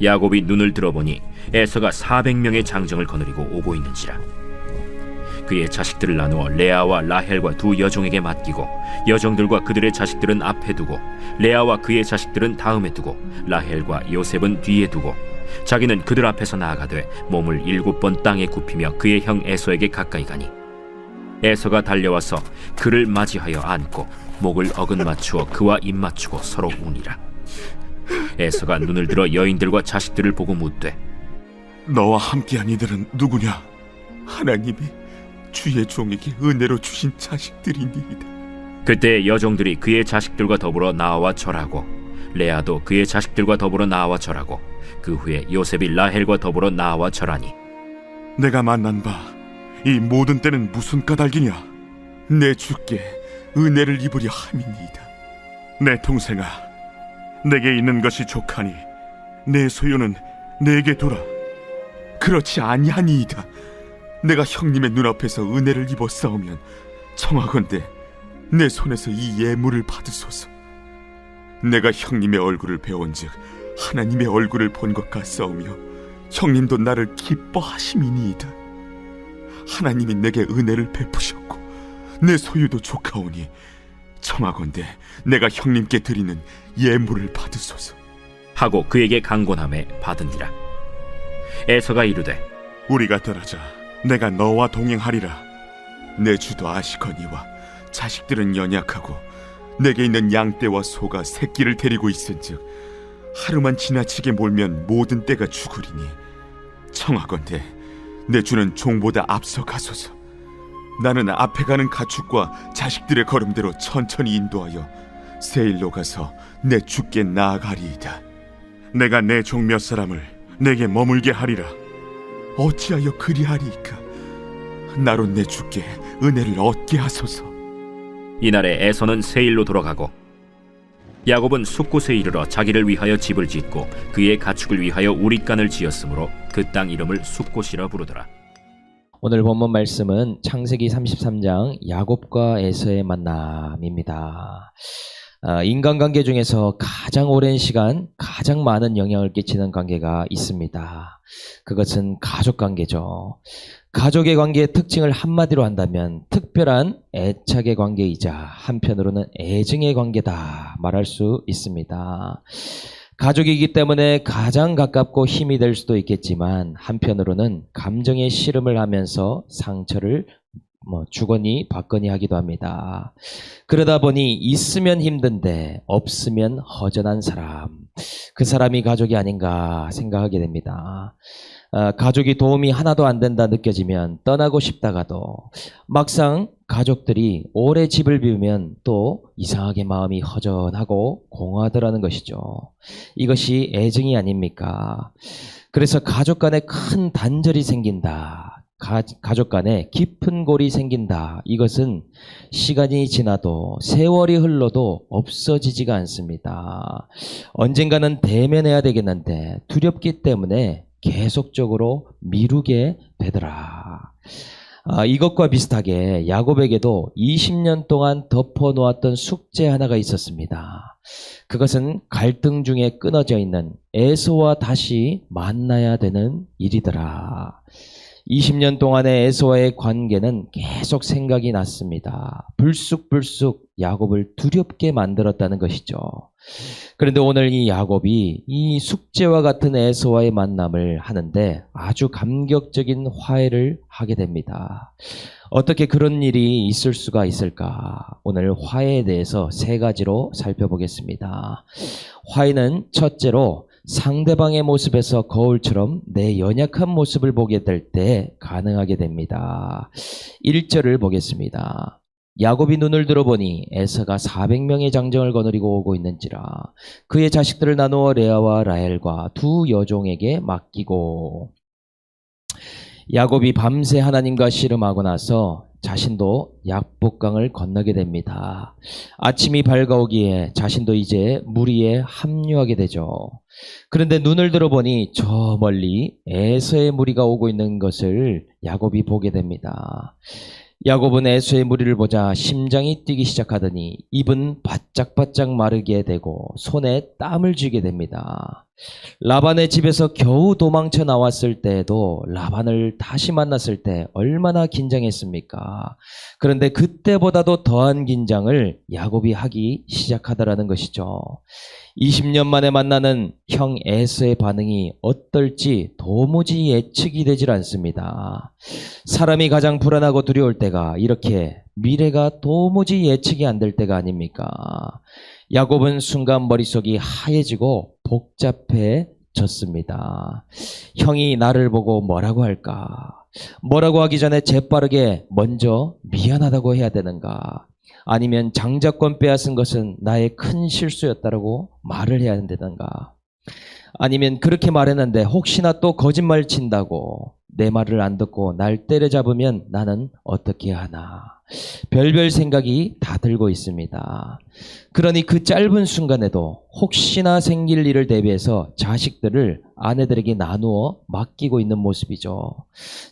야곱이 눈을 들어보니 에서가 400명의 장정을 거느리고 오고 있는지라. 그의 자식들을 나누어 레아와 라헬과 두 여종에게 맡기고 여종들과 그들의 자식들은 앞에 두고 레아와 그의 자식들은 다음에 두고 라헬과 요셉은 뒤에 두고 자기는 그들 앞에서 나아가되 몸을 7번 땅에 굽히며 그의 형 에서에게 가까이 가니 에서가 달려와서 그를 맞이하여 안고 목을 어긋맞추어 그와 입맞추고 서로 우니라. 에서가 눈을 들어 여인들과 자식들을 보고 묻되 너와 함께한 이들은 누구냐? 하나님이 주의 종에게 은혜로 주신 자식들이니이다. 그때 여종들이 그의 자식들과 더불어 나와 절하고 레아도 그의 자식들과 더불어 나와 절하고 그 후에 요셉이 라헬과 더불어 나와 절하니 내가 만난 바 이 모든 때는 무슨 까닭이냐? 내 주께 은혜를 입으려 함이니이다. 내 동생아, 내게 있는 것이 족하니 내 소유는 내게 두라. 그렇지 아니하니이다. 내가 형님의 눈앞에서 은혜를 입어 싸우면 청하건대 내 손에서 이 예물을 받으소서. 내가 형님의 얼굴을 배운즉 하나님의 얼굴을 본 것 같사오며 형님도 나를 기뻐하심이니이다. 하나님이 내게 은혜를 베푸셨고 내 소유도 족하오니 청하건대 내가 형님께 드리는 예물을 받으소서 하고 그에게 강권함에 받으니라. 에서가 이르되 우리가 떨어져 내가 너와 동행하리라. 내 주도 아시거니와 자식들은 연약하고 내게 있는 양떼와 소가 새끼를 데리고 있은즉 하루만 지나치게 몰면 모든 떼가 죽으리니 청하건대 내 주는 종보다 앞서 가소서. 나는 앞에 가는 가축과 자식들의 걸음대로 천천히 인도하여 세일로 가서 내 주께 나아가리이다. 내가 내 종 몇 사람을 내게 머물게 하리라. 어찌하여 그리하리이까? 나로 내 주께 은혜를 얻게 하소서. 이날에 에서는 세일로 돌아가고 야곱은 숫곳에 이르러 자기를 위하여 집을 짓고 그의 가축을 위하여 우릿간을 지었으므로 그 땅 이름을 숫곳이라 부르더라. 오늘 본문 말씀은 창세기 33장 야곱과 에서의 만남입니다. 인간관계 중에서 가장 오랜 시간 가장 많은 영향을 끼치는 관계가 있습니다. 그것은 가족관계죠. 가족의 관계의 특징을 한마디로 한다면 특별한 애착의 관계이자 한편으로는 애증의 관계다 말할 수 있습니다. 가족이기 때문에 가장 가깝고 힘이 될 수도 있겠지만 한편으로는 감정의 씨름을 하면서 상처를 주거니 받거니 하기도 합니다. 그러다 보니 있으면 힘든데 없으면 허전한 사람, 그 사람이 가족이 아닌가 생각하게 됩니다. 가족이 도움이 하나도 안 된다 느껴지면 떠나고 싶다가도 막상 가족들이 오래 집을 비우면 또 이상하게 마음이 허전하고 공허하더라는 것이죠. 이것이 애증이 아닙니까? 그래서 가족 간에 큰 단절이 생긴다. 가족 간에 깊은 골이 생긴다. 이것은 시간이 지나도 세월이 흘러도 없어지지가 않습니다. 언젠가는 대면해야 되겠는데 두렵기 때문에 계속적으로 미루게 되더라. 이것과 비슷하게 야곱에게도 20년 동안 덮어놓았던 숙제 하나가 있었습니다. 그것은 갈등 중에 끊어져 있는 에서와 다시 만나야 되는 일이더라. 20년 동안의 에서와의 관계는 계속 생각이 났습니다. 불쑥불쑥 야곱을 두렵게 만들었다는 것이죠. 그런데 오늘 이 야곱이 이 숙제와 같은 에서와의 만남을 하는데 아주 감격적인 화해를 하게 됩니다. 어떻게 그런 일이 있을 수가 있을까? 오늘 화해에 대해서 세 가지로 살펴보겠습니다. 화해는 첫째로 상대방의 모습에서 거울처럼 내 연약한 모습을 보게 될 때 가능하게 됩니다. 1절을 보겠습니다. 야곱이 눈을 들어보니 에서가 400명의 장정을 거느리고 오고 있는지라 그의 자식들을 나누어 레아와 라헬과 두 여종에게 맡기고. 야곱이 밤새 하나님과 씨름하고 나서 자신도 약복강을 건너게 됩니다. 아침이 밝아오기에 자신도 이제 무리에 합류하게 되죠. 그런데 눈을 들어보니 저 멀리 에서의 무리가 오고 있는 것을 야곱이 보게 됩니다. 야곱은 에서의 무리를 보자 심장이 뛰기 시작하더니 입은 바짝바짝 마르게 되고 손에 땀을 쥐게 됩니다. 라반의 집에서 겨우 도망쳐 나왔을 때에도 라반을 다시 만났을 때 얼마나 긴장했습니까? 그런데 그때보다도 더한 긴장을 야곱이 하기 시작하더라는 것이죠. 20년 만에 만나는 형 에서의 반응이 어떨지 도무지 예측이 되질 않습니다. 사람이 가장 불안하고 두려울 때가 이렇게 미래가 도무지 예측이 안 될 때가 아닙니까? 야곱은 순간 머릿속이 하얘지고 복잡해졌습니다. 형이 나를 보고 뭐라고 할까? 뭐라고 하기 전에 재빠르게 먼저 미안하다고 해야 되는가? 아니면 장자권 빼앗은 것은 나의 큰 실수였다라고 말을 해야 되는가? 아니면 그렇게 말했는데 혹시나 또 거짓말 친다고 내 말을 안 듣고 날 때려잡으면 나는 어떻게 하나? 별별 생각이 다 들고 있습니다. 그러니 그 짧은 순간에도 혹시나 생길 일을 대비해서 자식들을 아내들에게 나누어 맡기고 있는 모습이죠.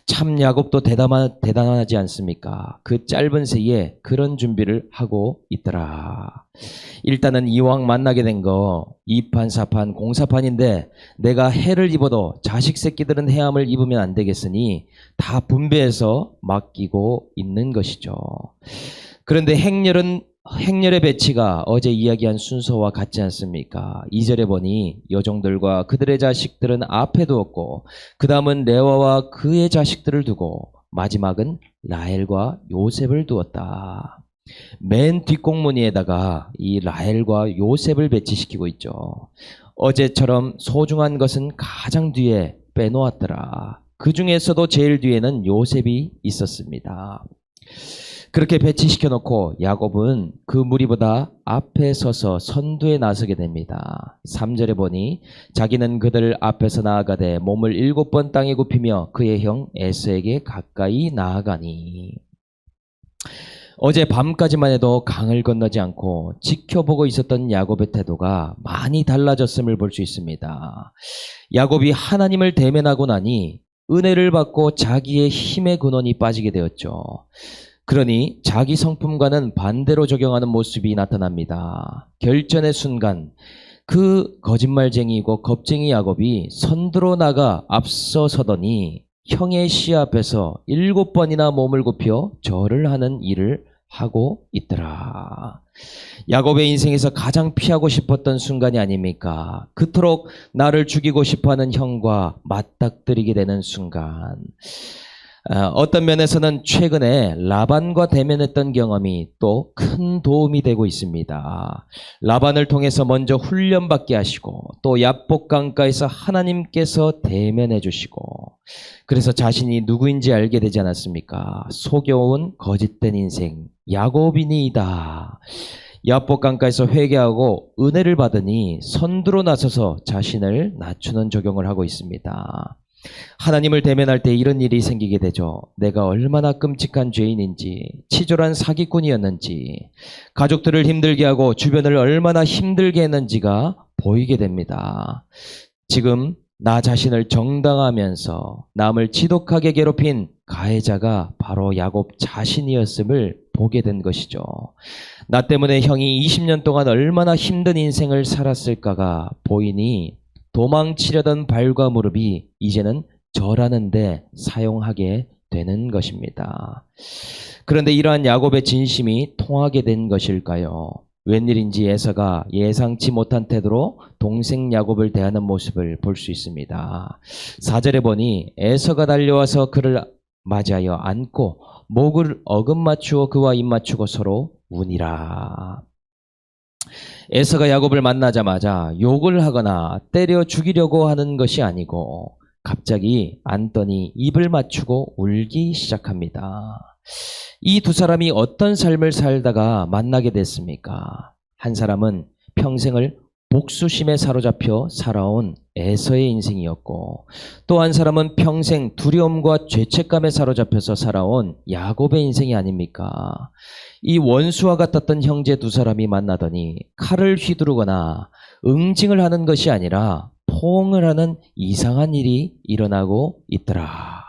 참 야곱도 대단하지 않습니까? 그 짧은 새에 그런 준비를 하고 있더라. 일단은 이왕 만나게 된 거 2판, 4판, 공사판인데 내가 해를 입어도 자식 새끼들은 해함을 입으면 안 되겠으니 다 분배해서 맡기고 있는 것이죠. 그런데 행렬의 배치가 어제 이야기한 순서와 같지 않습니까? 2절에 보니 여종들과 그들의 자식들은 앞에 두었고 그 다음은 레와와 그의 자식들을 두고 마지막은 라헬과 요셉을 두었다. 맨 뒷공무니에다가 이 라헬과 요셉을 배치시키고 있죠. 어제처럼 소중한 것은 가장 뒤에 빼놓았더라. 그 중에서도 제일 뒤에는 요셉이 있었습니다. 그렇게 배치시켜 놓고 야곱은 그 무리보다 앞에 서서 선두에 나서게 됩니다. 3절에 보니 자기는 그들 앞에서 나아가되 몸을 7번 땅에 굽히며 그의 형 에서에게 가까이 나아가니. 어제 밤까지만 해도 강을 건너지 않고 지켜보고 있었던 야곱의 태도가 많이 달라졌음을 볼 수 있습니다. 야곱이 하나님을 대면하고 나니 은혜를 받고 자기의 힘의 근원이 빠지게 되었죠. 그러니 자기 성품과는 반대로 적용하는 모습이 나타납니다. 결전의 순간 그 거짓말쟁이고 겁쟁이 야곱이 선두로 나가 앞서 서더니 형의 시 앞에서 7번이나 몸을 굽혀 절을 하는 일을 하고 있더라. 야곱의 인생에서 가장 피하고 싶었던 순간이 아닙니까? 그토록 나를 죽이고 싶어하는 형과 맞닥뜨리게 되는 순간. 어떤 면에서는 최근에 라반과 대면했던 경험이 또 큰 도움이 되고 있습니다. 라반을 통해서 먼저 훈련받게 하시고 또 야복 강가에서 하나님께서 대면해 주시고 그래서 자신이 누구인지 알게 되지 않았습니까? 속여온 거짓된 인생 야곱이니이다. 야복 강가에서 회개하고 은혜를 받으니 선두로 나서서 자신을 낮추는 적용을 하고 있습니다. 하나님을 대면할 때 이런 일이 생기게 되죠. 내가 얼마나 끔찍한 죄인인지, 치졸한 사기꾼이었는지, 가족들을 힘들게 하고 주변을 얼마나 힘들게 했는지가 보이게 됩니다. 지금 나 자신을 정당화하면서 남을 지독하게 괴롭힌 가해자가 바로 야곱 자신이었음을 보게 된 것이죠. 나 때문에 형이 20년 동안 얼마나 힘든 인생을 살았을까가 보이니 도망치려던 발과 무릎이 이제는 절하는데 사용하게 되는 것입니다. 그런데 이러한 야곱의 진심이 통하게 된 것일까요? 웬일인지 에서가 예상치 못한 태도로 동생 야곱을 대하는 모습을 볼 수 있습니다. 4절에 보니 에서가 달려와서 그를 맞이하여 안고 목을 어긋맞추어 그와 입맞추고 서로 우니라. 에서가 야곱을 만나자마자 욕을 하거나 때려 죽이려고 하는 것이 아니고 갑자기 앉더니 입을 맞추고 울기 시작합니다. 이 두 사람이 어떤 삶을 살다가 만나게 됐습니까? 한 사람은 평생을 복수심에 사로잡혀 살아온 에서의 인생이었고 또 한 사람은 평생 두려움과 죄책감에 사로잡혀서 살아온 야곱의 인생이 아닙니까? 이 원수와 같았던 형제 두 사람이 만나더니 칼을 휘두르거나 응징을 하는 것이 아니라 포옹을 하는 이상한 일이 일어나고 있더라.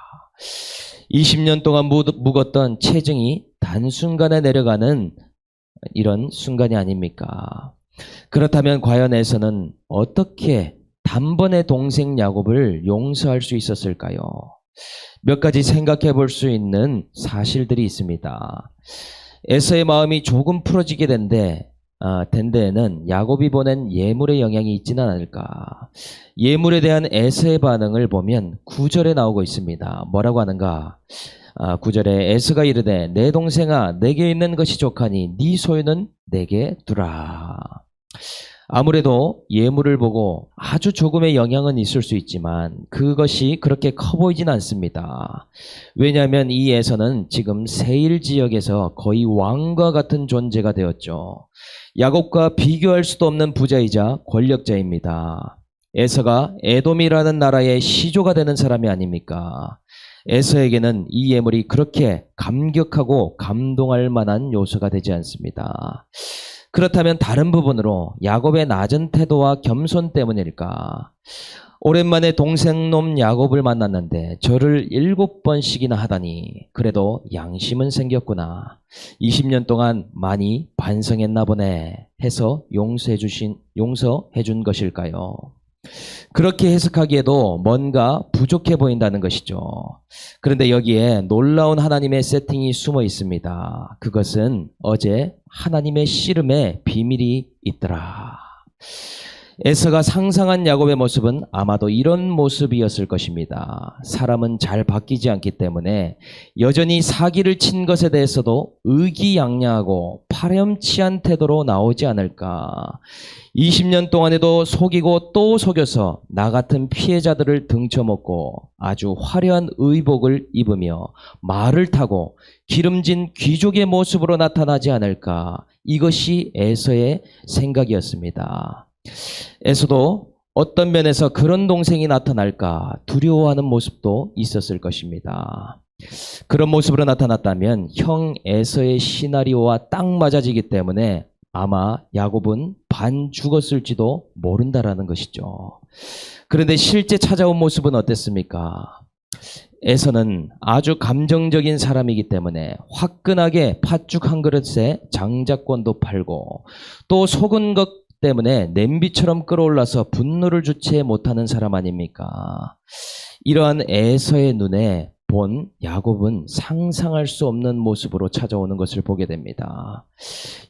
20년 동안 묵었던 체증이 단순간에 내려가는 이런 순간이 아닙니까? 그렇다면 과연 에서는 어떻게 단번에 동생 야곱을 용서할 수 있었을까요? 몇 가지 생각해 볼 수 있는 사실들이 있습니다. 에서의 마음이 조금 풀어지게 된 데에는 야곱이 보낸 예물의 영향이 있지는 않을까. 예물에 대한 에서의 반응을 보면 9절에 나오고 있습니다. 뭐라고 하는가? 9절에 에서가 이르되 내 동생아 내게 있는 것이 족하니 네 소유는 내게 두라. 아무래도 예물을 보고 아주 조금의 영향은 있을 수 있지만 그것이 그렇게 커 보이진 않습니다. 왜냐하면 이 에서는 지금 세일 지역에서 거의 왕과 같은 존재가 되었죠. 야곱과 비교할 수도 없는 부자이자 권력자입니다. 에서가 에돔이라는 나라의 시조가 되는 사람이 아닙니까? 에서에게는 이 예물이 그렇게 감격하고 감동할 만한 요소가 되지 않습니다. 그렇다면 다른 부분으로 야곱의 낮은 태도와 겸손 때문일까? 오랜만에 동생놈 야곱을 만났는데 절을 7번씩이나 하다니 그래도 양심은 생겼구나. 20년 동안 많이 반성했나 보네 해서 용서해 준 것일까요? 그렇게 해석하기에도 뭔가 부족해 보인다는 것이죠. 그런데 여기에 놀라운 하나님의 세팅이 숨어 있습니다. 그것은 어제 하나님의 씨름에 비밀이 있더라. 에서가 상상한 야곱의 모습은 아마도 이런 모습이었을 것입니다. 사람은 잘 바뀌지 않기 때문에 여전히 사기를 친 것에 대해서도 의기양양하고 파렴치한 태도로 나오지 않을까. 20년 동안에도 속이고 또 속여서 나 같은 피해자들을 등쳐먹고 아주 화려한 의복을 입으며 말을 타고 기름진 귀족의 모습으로 나타나지 않을까. 이것이 에서의 생각이었습니다. 에서도 어떤 면에서 그런 동생이 나타날까 두려워하는 모습도 있었을 것입니다. 그런 모습으로 나타났다면 형 에서의 시나리오와 딱 맞아지기 때문에 아마 야곱은 반 죽었을지도 모른다라는 것이죠. 그런데 실제 찾아온 모습은 어땠습니까? 에서는 아주 감정적인 사람이기 때문에 화끈하게 팥죽 한 그릇에 장자권도 팔고 또 속은 것 때문에 냄비처럼 끓어올라서 분노를 주체 못하는 사람 아닙니까? 이러한 에서의 눈에 본 야곱은 상상할 수 없는 모습으로 찾아오는 것을 보게 됩니다.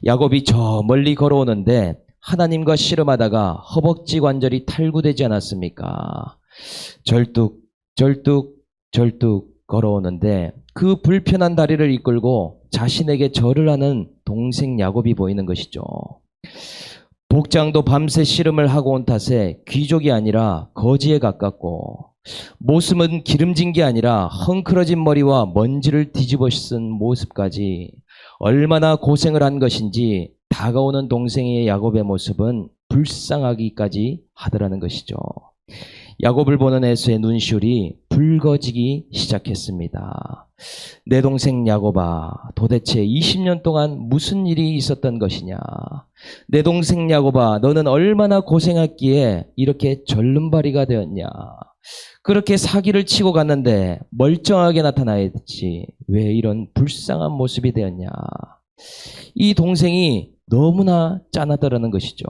야곱이 저 멀리 걸어오는데 하나님과 씨름하다가 허벅지 관절이 탈구되지 않았습니까? 절뚝 걸어오는데 그 불편한 다리를 이끌고 자신에게 절을 하는 동생 야곱이 보이는 것이죠. 복장도 밤새 씨름을 하고 온 탓에 귀족이 아니라 거지에 가깝고 모습은 기름진 게 아니라 헝클어진 머리와 먼지를 뒤집어 쓴 모습까지 얼마나 고생을 한 것인지 다가오는 동생의 야곱의 모습은 불쌍하기까지 하더라는 것이죠. 야곱을 보는 에서의 눈시울이 붉어지기 시작했습니다. 내 동생 야곱아, 도대체 20년 동안 무슨 일이 있었던 것이냐? 내 동생 야곱아, 너는 얼마나 고생했기에 이렇게 절름발이가 되었냐? 그렇게 사기를 치고 갔는데 멀쩡하게 나타나야지 왜 이런 불쌍한 모습이 되었냐? 이 동생이 너무나 짠하더라는 것이죠.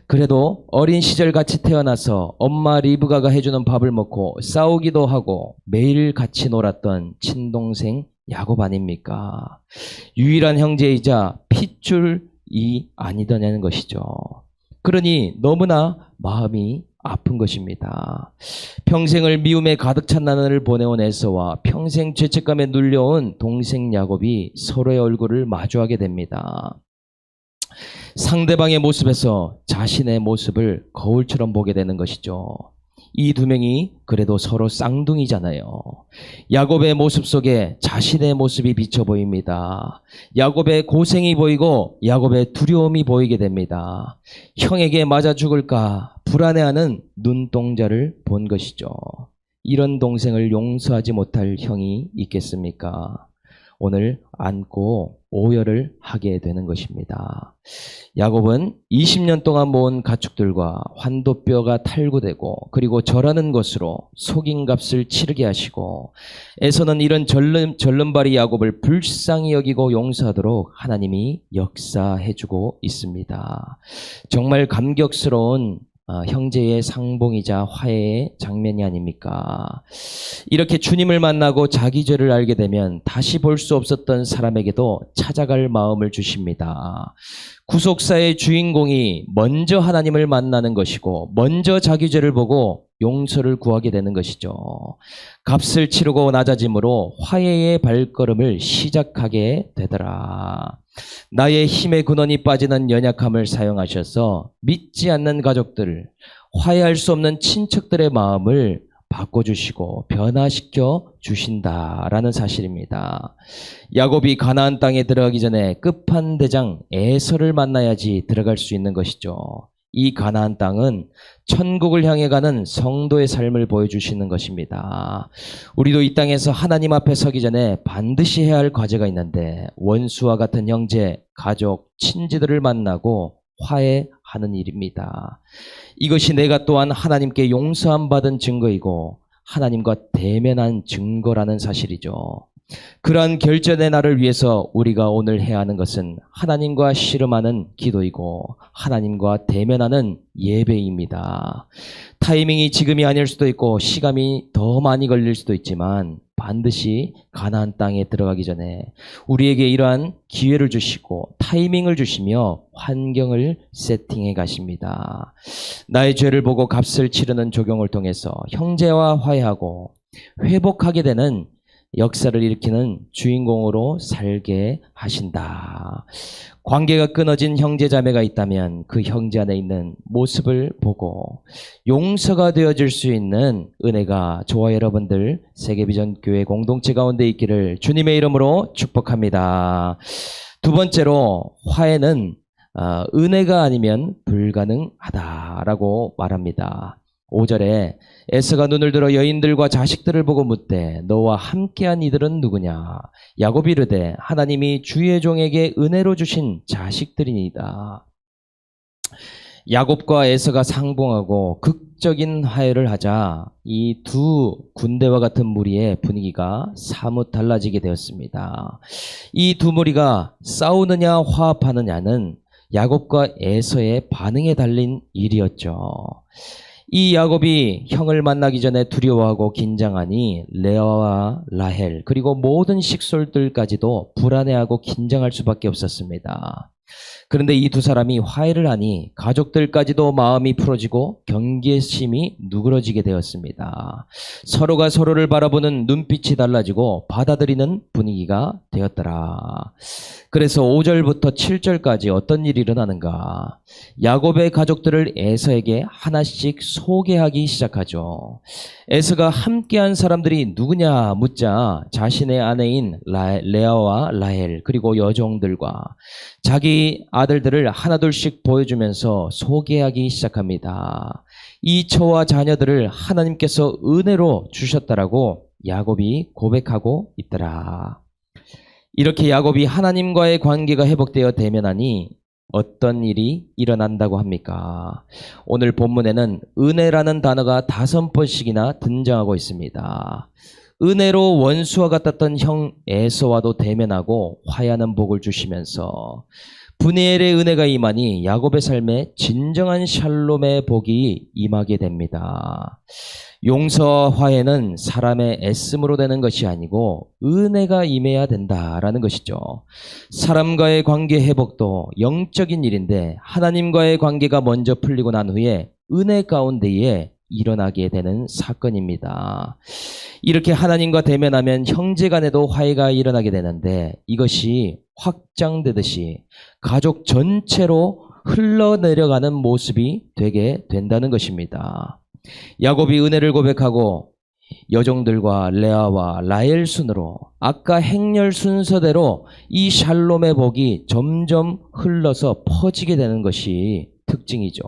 그래도 어린 시절 같이 태어나서 엄마 리브가가 해주는 밥을 먹고 싸우기도 하고 매일 같이 놀았던 친동생 야곱 아닙니까? 유일한 형제이자 핏줄이 아니더냐는 것이죠. 그러니 너무나 마음이 아픈 것입니다. 평생을 미움에 가득 찬 나날을 보내온 에서와 평생 죄책감에 눌려온 동생 야곱이 서로의 얼굴을 마주하게 됩니다. 상대방의 모습에서 자신의 모습을 거울처럼 보게 되는 것이죠. 이 두 명이 그래도 서로 쌍둥이잖아요. 야곱의 모습 속에 자신의 모습이 비쳐 보입니다. 야곱의 고생이 보이고 야곱의 두려움이 보이게 됩니다. 형에게 맞아 죽을까 불안해하는 눈동자를 본 것이죠. 이런 동생을 용서하지 못할 형이 있겠습니까? 오늘 안고 오열을 하게 되는 것입니다. 야곱은 20년 동안 모은 가축들과 환도뼈가 탈구되고 그리고 절하는 것으로 속인 값을 치르게 하시고 에서는 이런 절름발이 야곱을 불쌍히 여기고 용서하도록 하나님이 역사해주고 있습니다. 정말 감격스러운 형제의 상봉이자 화해의 장면이 아닙니까? 이렇게 주님을 만나고 자기 죄를 알게 되면 다시 볼 수 없었던 사람에게도 찾아갈 마음을 주십니다. 구속사의 주인공이 먼저 하나님을 만나는 것이고 먼저 자기 죄를 보고 용서를 구하게 되는 것이죠. 값을 치르고 낮아짐으로 화해의 발걸음을 시작하게 되더라. 나의 힘의 근원이 빠지는 연약함을 사용하셔서 믿지 않는 가족들, 화해할 수 없는 친척들의 마음을 바꿔주시고 변화시켜 주신다라는 사실입니다. 야곱이 가나안 땅에 들어가기 전에 끝판대장 에서를 만나야지 들어갈 수 있는 것이죠. 이 가나안 땅은 천국을 향해 가는 성도의 삶을 보여주시는 것입니다. 우리도 이 땅에서 하나님 앞에 서기 전에 반드시 해야 할 과제가 있는데 원수와 같은 형제, 가족, 친지들을 만나고 화해하는 일입니다. 이것이 내가 또한 하나님께 용서함 받은 증거이고 하나님과 대면한 증거라는 사실이죠. 그러한 결전의 날을 위해서 우리가 오늘 해야 하는 것은 하나님과 씨름하는 기도이고 하나님과 대면하는 예배입니다. 타이밍이 지금이 아닐 수도 있고 시간이 더 많이 걸릴 수도 있지만 반드시 가나안 땅에 들어가기 전에 우리에게 이러한 기회를 주시고 타이밍을 주시며 환경을 세팅해 가십니다. 나의 죄를 보고 값을 치르는 조경을 통해서 형제와 화해하고 회복하게 되는 역사를 일으키는 주인공으로 살게 하신다. 관계가 끊어진 형제 자매가 있다면 그 형제 안에 있는 모습을 보고 용서가 되어질 수 있는 은혜가 저와 여러분들 세계비전교회 공동체 가운데 있기를 주님의 이름으로 축복합니다. 두 번째로 화해는 은혜가 아니면 불가능하다라고 말합니다. 5절에 에서가 눈을 들어 여인들과 자식들을 보고 묻되 너와 함께한 이들은 누구냐? 야곱이 이르되 하나님이 주의 종에게 은혜로 주신 자식들이니이다. 야곱과 에서가 상봉하고 극적인 화해를 하자 이 두 군대와 같은 무리의 분위기가 사뭇 달라지게 되었습니다. 이 두 무리가 싸우느냐 화합하느냐는 야곱과 에서의 반응에 달린 일이었죠. 이 야곱이 형을 만나기 전에 두려워하고 긴장하니 레아와 라헬 그리고 모든 식솔들까지도 불안해하고 긴장할 수밖에 없었습니다. 그런데 이 두 사람이 화해를 하니 가족들까지도 마음이 풀어지고 경계심이 누그러지게 되었습니다. 서로가 서로를 바라보는 눈빛이 달라지고 받아들이는 분위기가 되었더라. 그래서 5절부터 7절까지 어떤 일이 일어나는가? 야곱의 가족들을 에서에게 하나씩 소개하기 시작하죠. 에서가 함께한 사람들이 누구냐 묻자 자신의 아내인 레아와 라헬 그리고 여종들과 자기 아들들을 하나둘씩 보여주면서 소개하기 시작합니다. 이 처와 자녀들을 하나님께서 은혜로 주셨다라고 야곱이 고백하고 있더라. 이렇게 야곱이 하나님과의 관계가 회복되어 대면하니 어떤 일이 일어난다고 합니까? 오늘 본문에는 은혜라는 단어가 5번씩이나 등장하고 있습니다. 은혜로 원수와 같았던 형 에서와도 대면하고 화해하는 복을 주시면서 분이엘의 은혜가 임하니 야곱의 삶에 진정한 샬롬의 복이 임하게 됩니다. 용서와 화해는 사람의 애씀으로 되는 것이 아니고 은혜가 임해야 된다라는 것이죠. 사람과의 관계 회복도 영적인 일인데 하나님과의 관계가 먼저 풀리고 난 후에 은혜 가운데에 일어나게 되는 사건입니다. 이렇게 하나님과 대면하면 형제 간에도 화해가 일어나게 되는데 이것이 확장되듯이 가족 전체로 흘러내려가는 모습이 되게 된다는 것입니다. 야곱이 은혜를 고백하고 여종들과 레아와 라헬 순으로 아까 행렬 순서대로 이 샬롬의 복이 점점 흘러서 퍼지게 되는 것이 특징이죠.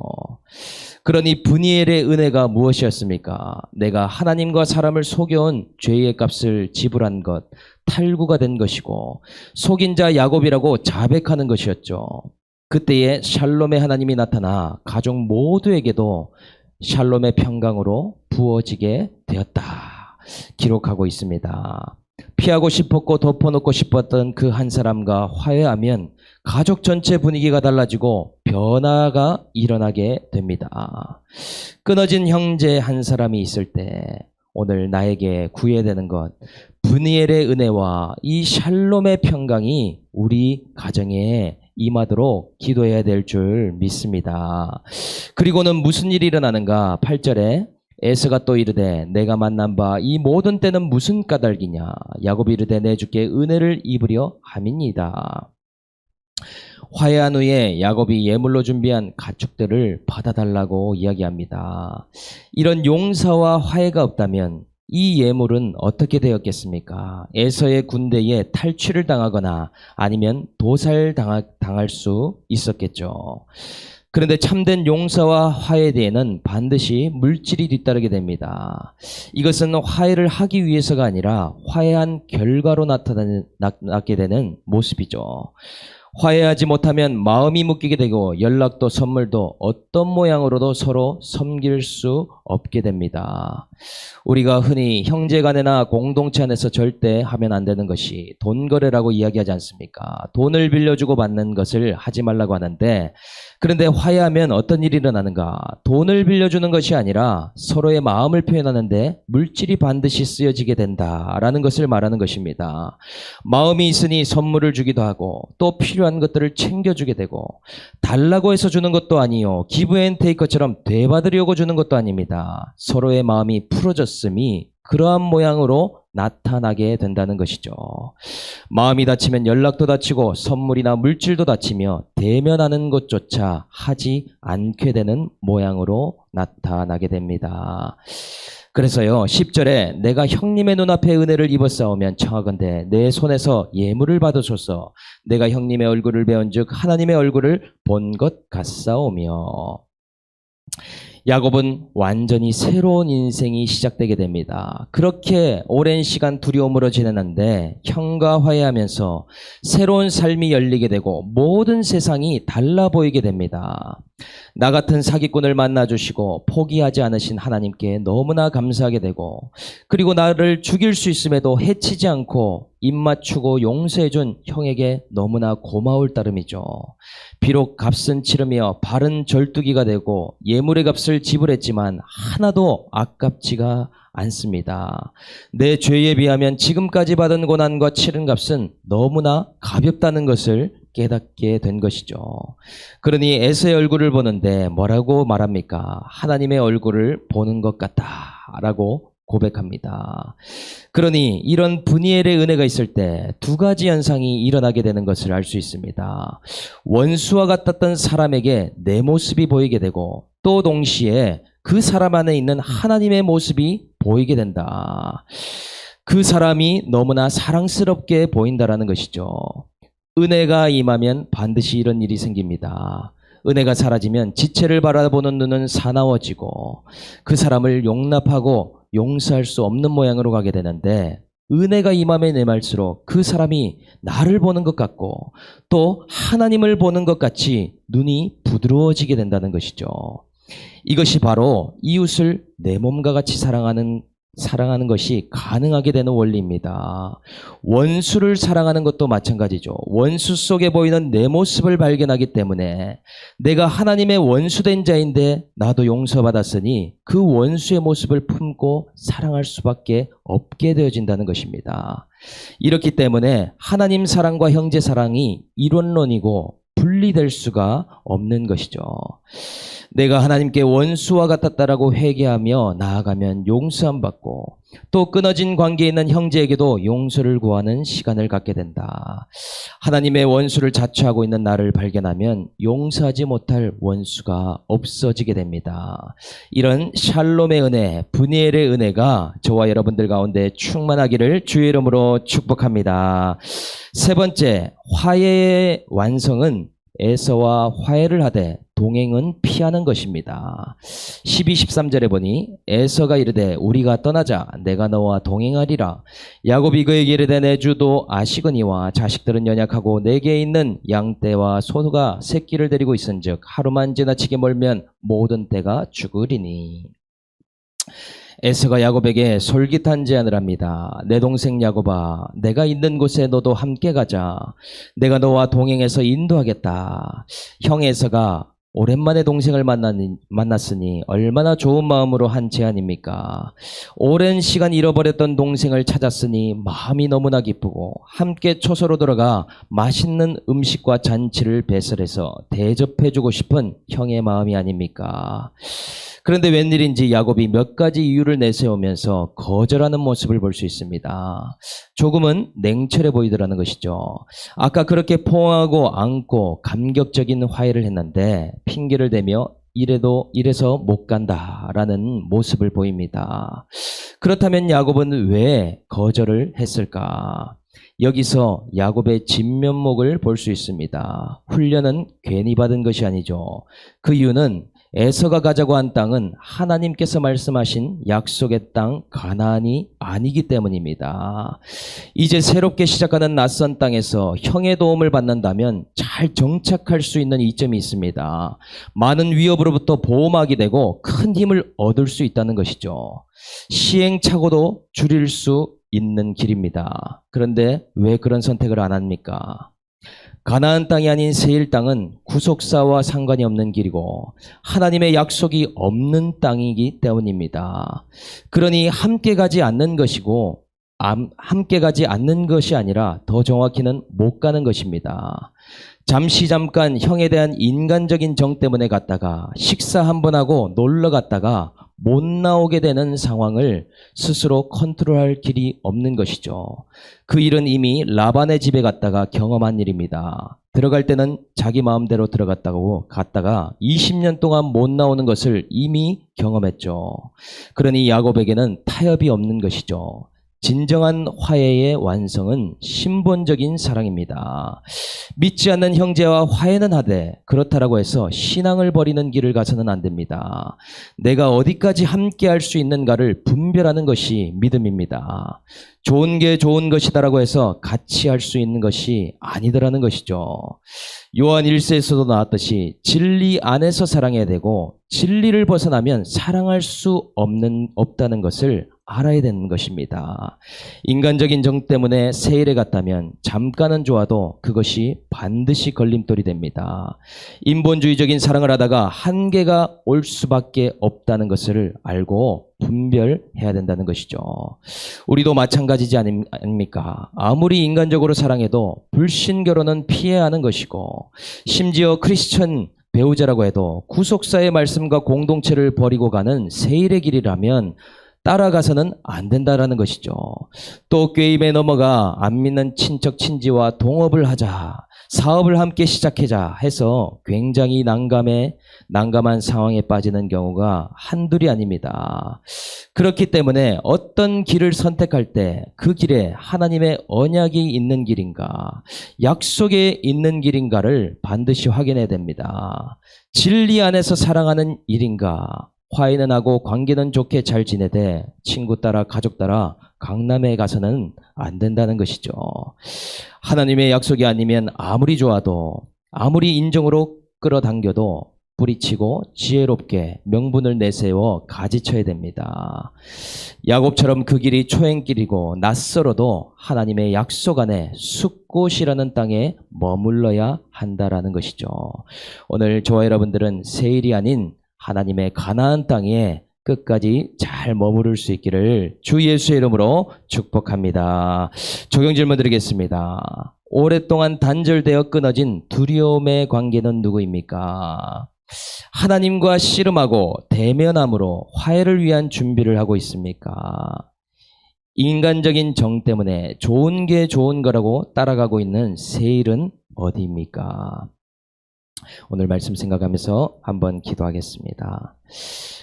그러니 분이엘의 은혜가 무엇이었습니까? 내가 하나님과 사람을 속여온 죄의 값을 지불한 것, 탈구가 된 것이고 속인 자 야곱이라고 자백하는 것이었죠. 그때에 샬롬의 하나님이 나타나 가족 모두에게도 샬롬의 평강으로 부어지게 되었다. 기록하고 있습니다. 피하고 싶었고 덮어놓고 싶었던 그 한 사람과 화해하면 가족 전체 분위기가 달라지고 변화가 일어나게 됩니다. 끊어진 형제 한 사람이 있을 때 오늘 나에게 구해야 되는 것, 브니엘의 은혜와 이 샬롬의 평강이 우리 가정에 임하도록 기도해야 될 줄 믿습니다. 그리고는 무슨 일이 일어나는가? 8절에 에서가 또 이르되 내가 만난 바 이 모든 때는 무슨 까닭이냐? 야곱이 이르되 내 주께 은혜를 입으려 함이니이다. 화해한 후에 야곱이 예물로 준비한 가축들을 받아달라고 이야기합니다. 이런 용서와 화해가 없다면 이 예물은 어떻게 되었겠습니까? 에서의 군대에 탈취를 당하거나 아니면 도살당할 수 있었겠죠. 그런데 참된 용서와 화해에 대해는 반드시 물질이 뒤따르게 됩니다. 이것은 화해를 하기 위해서가 아니라 화해한 결과로 나타나게 되는 모습이죠. 화해하지 못하면 마음이 묶이게 되고 연락도 선물도 어떤 모양으로도 서로 섬길 수 없게 됩니다. 우리가 흔히 형제간에나 공동체 안에서 절대 하면 안 되는 것이 돈 거래라고 이야기하지 않습니까? 돈을 빌려주고 받는 것을 하지 말라고 하는데, 그런데 화해하면 어떤 일이 일어나는가? 돈을 빌려주는 것이 아니라 서로의 마음을 표현하는데 물질이 반드시 쓰여지게 된다라는 것을 말하는 것입니다. 마음이 있으니 선물을 주기도 하고 또 필요한 것들을 챙겨주게 되고, 달라고 해서 주는 것도 아니요 기브앤테이커처럼 되받으려고 주는 것도 아닙니다. 서로의 마음이 풀어졌음이 그러한 모양으로 나타나게 된다는 것이죠. 마음이 다치면 연락도 다치고 선물이나 물질도 다치며 대면하는 것조차 하지 않게 되는 모양으로 나타나게 됩니다. 그래서요 10절에 내가 형님의 눈앞에 은혜를 입었사오면 청하건대 내 손에서 예물을 받으소서. 내가 형님의 얼굴을 배운즉 하나님의 얼굴을 본 것 같사오며. 야곱은 완전히 새로운 인생이 시작되게 됩니다. 그렇게 오랜 시간 두려움으로 지내는데 형과 화해하면서 새로운 삶이 열리게 되고 모든 세상이 달라 보이게 됩니다. 나 같은 사기꾼을 만나주시고 포기하지 않으신 하나님께 너무나 감사하게 되고, 그리고 나를 죽일 수 있음에도 해치지 않고 입맞추고 용서해준 형에게 너무나 고마울 따름이죠. 비록 값은 치르며 바른 절뚝이가 되고 예물의 값을 지불했지만 하나도 아깝지가 않습니다. 내 죄에 비하면 지금까지 받은 고난과 치른 값은 너무나 가볍다는 것을 깨닫게 된 것이죠. 그러니 에서의 얼굴을 보는데 뭐라고 말합니까? 하나님의 얼굴을 보는 것 같다라고 고백합니다. 그러니 이런 브니엘의 은혜가 있을 때 두 가지 현상이 일어나게 되는 것을 알 수 있습니다. 원수와 같았던 사람에게 내 모습이 보이게 되고, 또 동시에 그 사람 안에 있는 하나님의 모습이 보이게 된다. 그 사람이 너무나 사랑스럽게 보인다라는 것이죠. 은혜가 임하면 반드시 이런 일이 생깁니다. 은혜가 사라지면 지체를 바라보는 눈은 사나워지고 그 사람을 용납하고 용서할 수 없는 모양으로 가게 되는데, 은혜가 임하면 임할수록 그 사람이 나를 보는 것 같고 또 하나님을 보는 것 같이 눈이 부드러워지게 된다는 것이죠. 이것이 바로 이웃을 내 몸과 같이 사랑하는 것이 가능하게 되는 원리입니다. 원수를 사랑하는 것도 마찬가지죠. 원수 속에 보이는 내 모습을 발견하기 때문에 내가 하나님의 원수된 자인데 나도 용서받았으니 그 원수의 모습을 품고 사랑할 수밖에 없게 되어진다는 것입니다. 이렇기 때문에 하나님 사랑과 형제 사랑이 이론론이고 분리될 수가 없는 것이죠. 내가 하나님께 원수와 같았다라고 회개하며 나아가면 용서함 받고, 또 끊어진 관계에 있는 형제에게도 용서를 구하는 시간을 갖게 된다. 하나님의 원수를 자처하고 있는 나를 발견하면 용서하지 못할 원수가 없어지게 됩니다. 이런 샬롬의 은혜, 브니엘의 은혜가 저와 여러분들 가운데 충만하기를 주의 이름으로 축복합니다. 세 번째, 화해의 완성은 에서와 화해를 하되 동행은 피하는 것입니다. 12, 13절에 보니 에서가 이르되 우리가 떠나자 내가 너와 동행하리라. 야곱이 그에게 이르되 내 주도 아시거니와 자식들은 연약하고 내게 있는 양떼와 소가 새끼를 데리고 있은즉 하루만 지나치게 멀면 모든 떼가 죽으리니. 에서가 야곱에게 솔깃한 제안을 합니다. 내 동생 야곱아, 내가 있는 곳에 너도 함께 가자. 내가 너와 동행해서 인도하겠다. 형 에서가 오랜만에 동생을 만났으니 얼마나 좋은 마음으로 한 제안입니까? 오랜 시간 잃어버렸던 동생을 찾았으니 마음이 너무나 기쁘고 함께 초소로 들어가 맛있는 음식과 잔치를 배설해서 대접해주고 싶은 형의 마음이 아닙니까? 그런데 웬일인지 야곱이 몇 가지 이유를 내세우면서 거절하는 모습을 볼 수 있습니다. 조금은 냉철해 보이더라는 것이죠. 아까 그렇게 포옹하고 안고 감격적인 화해를 했는데 핑계를 대며 이래서 못 간다라는 모습을 보입니다. 그렇다면 야곱은 왜 거절을 했을까? 여기서 야곱의 진면목을 볼 수 있습니다. 훈련은 괜히 받은 것이 아니죠. 그 이유는 에서가 가자고 한 땅은 하나님께서 말씀하신 약속의 땅 가나안이 아니기 때문입니다. 이제 새롭게 시작하는 낯선 땅에서 형의 도움을 받는다면 잘 정착할 수 있는 이점이 있습니다. 많은 위협으로부터 보호막이 되고 큰 힘을 얻을 수 있다는 것이죠. 시행착오도 줄일 수 있는 길입니다. 그런데 왜 그런 선택을 안 합니까? 가나안 땅이 아닌 세일 땅은 구속사와 상관이 없는 길이고 하나님의 약속이 없는 땅이기 때문입니다. 그러니 함께 가지 않는 것이고 함께 가지 않는 것이 아니라 더 정확히는 못 가는 것입니다. 잠깐 형에 대한 인간적인 정 때문에 갔다가 식사 한번 하고 놀러 갔다가 못 나오게 되는 상황을 스스로 컨트롤할 길이 없는 것이죠. 그 일은 이미 라반의 집에 갔다가 경험한 일입니다. 들어갈 때는 자기 마음대로 갔다가 20년 동안 못 나오는 것을 이미 경험했죠. 그러니 야곱에게는 타협이 없는 것이죠. 진정한 화해의 완성은 신본적인 사랑입니다. 믿지 않는 형제와 화해는 하되 그렇다라고 해서 신앙을 버리는 길을 가서는 안 됩니다. 내가 어디까지 함께 할 수 있는가를 분별하는 것이 믿음입니다. 좋은 게 좋은 것이다라고 해서 같이 할 수 있는 것이 아니더라는 것이죠. 요한 1세에서도 나왔듯이 진리 안에서 사랑해야 되고 진리를 벗어나면 사랑할 수 없다는 것을 알아야 되는 것입니다. 인간적인 정 때문에 세일에 갔다면 잠깐은 좋아도 그것이 반드시 걸림돌이 됩니다. 인본주의적인 사랑을 하다가 한계가 올 수밖에 없다는 것을 알고 분별해야 된다는 것이죠. 우리도 마찬가지지 아닙니까? 아무리 인간적으로 사랑해도 불신결혼은 피해야 하는 것이고 심지어 크리스천 배우자라고 해도 구속사의 말씀과 공동체를 버리고 가는 세일의 길이라면 따라가서는 안 된다라는 것이죠. 또 꾀임에 넘어가 안 믿는 친척 친지와 동업을 하자, 사업을 함께 시작하자 해서 굉장히 난감한 상황에 빠지는 경우가 한둘이 아닙니다. 그렇기 때문에 어떤 길을 선택할 때 그 길에 하나님의 언약이 있는 길인가, 약속에 있는 길인가를 반드시 확인해야 됩니다. 진리 안에서 사랑하는 일인가, 화해는 하고 관계는 좋게 잘 지내되 친구 따라 가족 따라 강남에 가서는 안 된다는 것이죠. 하나님의 약속이 아니면 아무리 좋아도 아무리 인정으로 끌어당겨도 뿌리치고 지혜롭게 명분을 내세워 가지쳐야 됩니다. 야곱처럼 그 길이 초행길이고 낯설어도 하나님의 약속 안에 숫곳이라는 땅에 머물러야 한다라는 것이죠. 오늘 저와 여러분들은 세일이 아닌 하나님의 가나안 땅에 끝까지 잘 머무를 수 있기를 주 예수의 이름으로 축복합니다. 적용 질문 드리겠습니다. 오랫동안 단절되어 끊어진 두려움의 관계는 누구입니까? 하나님과 씨름하고 대면함으로 화해를 위한 준비를 하고 있습니까? 인간적인 정 때문에 좋은 게 좋은 거라고 따라가고 있는 세일은 어디입니까? 오늘 말씀 생각하면서 한번 기도하겠습니다.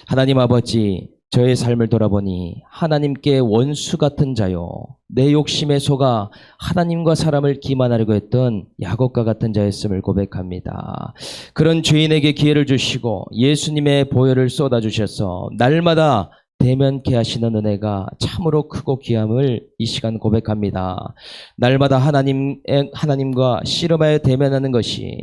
하나님 아버지, 저의 삶을 돌아보니 하나님께 원수 같은 자요, 내 욕심에 속아 하나님과 사람을 기만하려고 했던 야곱과 같은 자였음을 고백합니다. 그런 죄인에게 기회를 주시고 예수님의 보혈을 쏟아주셔서 날마다 대면케 하시는 은혜가 참으로 크고 귀함을 이 시간 고백합니다. 날마다 하나님과 씨름하여 대면하는 것이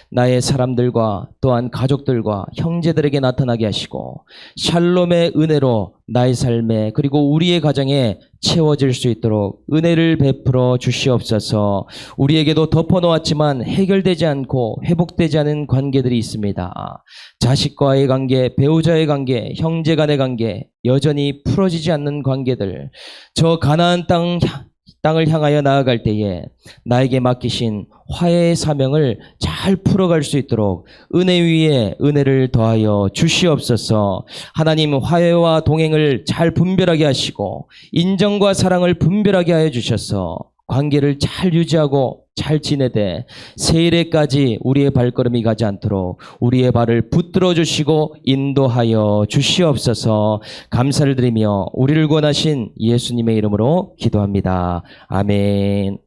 나의 사람들과 또한 가족들과 형제들에게 나타나게 하시고 샬롬의 은혜로 나의 삶에 그리고 우리의 가정에 채워질 수 있도록 은혜를 베풀어 주시옵소서. 우리에게도 덮어놓았지만 해결되지 않고 회복되지 않은 관계들이 있습니다. 자식과의 관계, 배우자의 관계, 형제 간의 관계, 여전히 풀어지지 않는 관계들, 저 가나안 땅을 향하여 나아갈 때에 나에게 맡기신 화해의 사명을 잘 풀어갈 수 있도록 은혜 위에 은혜를 더하여 주시옵소서. 하나님, 화해와 동행을 잘 분별하게 하시고 인정과 사랑을 분별하게 하여 주셔서 관계를 잘 유지하고 잘 지내되 세일에까지 우리의 발걸음이 가지 않도록 우리의 발을 붙들어 주시고 인도하여 주시옵소서. 감사를 드리며 우리를 구원하신 예수님의 이름으로 기도합니다. 아멘.